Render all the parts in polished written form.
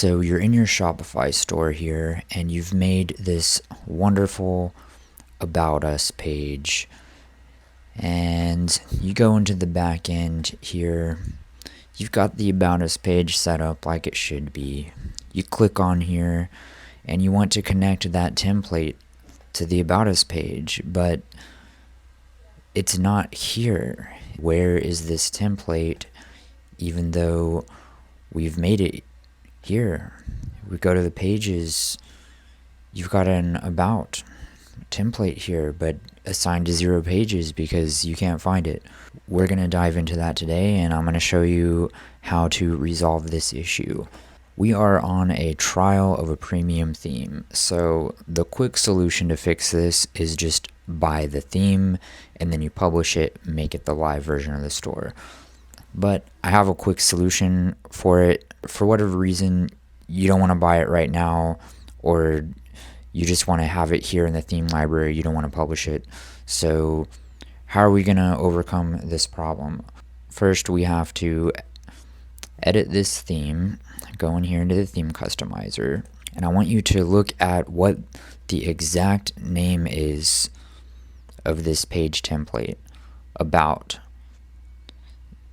So you're in your Shopify store here and you've made this wonderful About Us page, and you go into the back end here. You've got the About Us page set up like it should be. You click on here and you want to connect that template to the About Us page, but it's not here. Where is this template, even though we've made it here? We go to the pages, you've got an About template here, but assigned to 0 pages because you can't find it. We're going to dive into that today, and I'm going to show you how to resolve this issue. We are on a trial of a premium theme, so the quick solution to fix this is just buy the theme and then you publish it, make it the live version of the store. But I have a quick solution for it. For whatever reason, you don't want to buy it right now, or you just want to have it here in the theme library, you don't want to publish it. So how are we going to overcome this problem? First, we have to edit this theme, go in here into the theme customizer, and I want you to look at what the exact name is of this page template, About.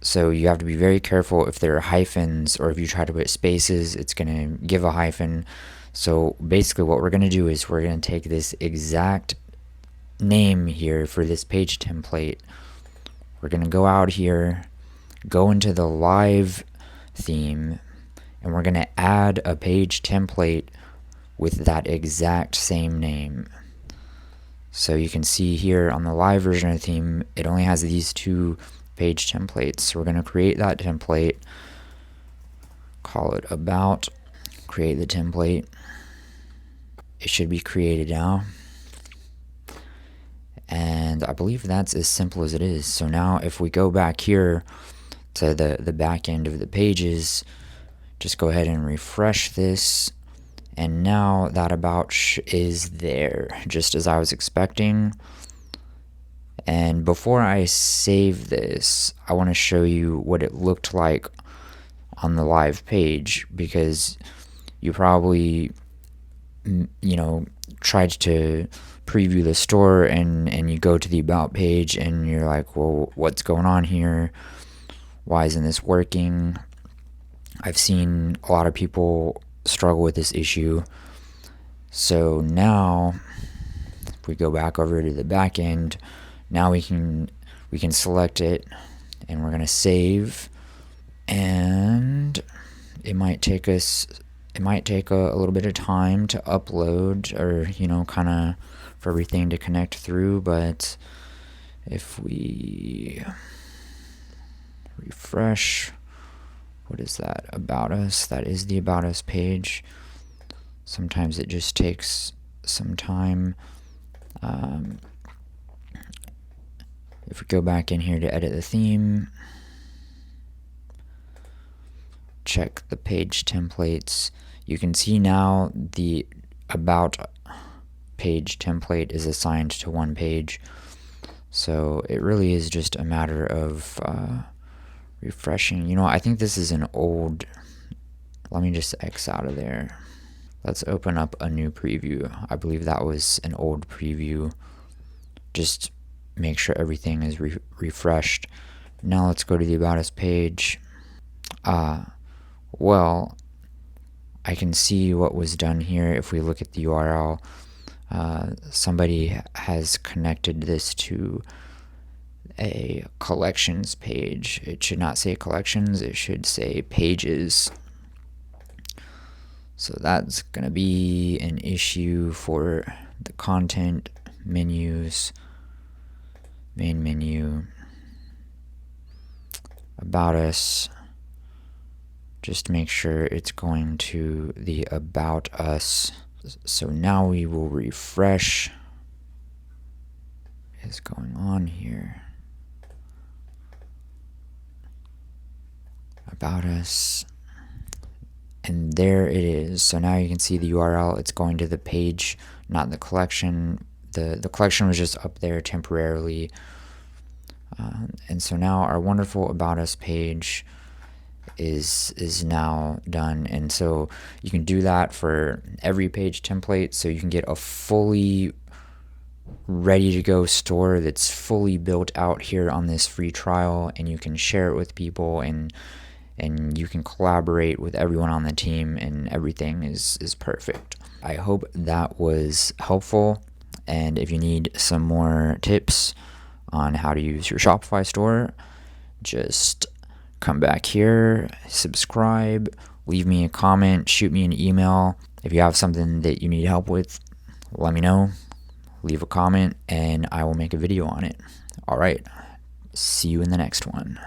So you have to be very careful if there are hyphens, or if you try to put spaces, it's going to give a hyphen. So basically what we're going to do is we're going to take this exact name here for this page template. We're going to go out here, go into the live theme, and we're going to add a page template with that exact same name. So you can see here on the live version of the theme, it only has these 2 page templates. So we're going to create that template, call it About, create the template. It should be created now. And I believe that's as simple as it is. So now if we go back here to the back end of the pages, just go ahead and refresh this. And now that About is there, just as I was expecting. And before I save this, I want to show you what it looked like on the live page, because you probably, tried to preview the store and you go to the About page and you're like, well, what's going on here? Why isn't this working? I've seen a lot of people struggle with this issue. So now if we go back over to the back end, now we can select it, and we're going to save, and it might take a little bit of time to upload, or kind of for everything to connect through. But if we refresh, what is that? About Us. That is the About Us page. Sometimes it just takes some time. If we go back in here to edit the theme, check the page templates, you can see now the About page template is assigned to 1 page. So it really is just a matter of refreshing. I think this is an old, let me just X out of there. Let's open up a new preview. I believe that was an old preview. Just make sure everything is refreshed. Now let's go to the About Us page. Well, I can see what was done here. If we look at the URL, somebody has connected this to a collections page. It should not say collections, it should say pages. So that's going to be an issue for the content menus, main menu, About Us. Just make sure it's going to the About Us. So now we will refresh. What is going on here? About Us. And there it is. So now you can see the URL. It's going to the page, not the collection. The collection was just up there temporarily. And so now our wonderful About Us page is now done. And so you can do that for every page template, so you can get a fully ready to go store that's fully built out here on this free trial, and you can share it with people, and you can collaborate with everyone on the team, and everything is perfect. I hope that was helpful, and if you need some more tips on how to use your Shopify store, just come back here, subscribe, leave me a comment, shoot me an email. If you have something that you need help with, let me know. Leave a comment and I will make a video on it. All right. See you in the next one.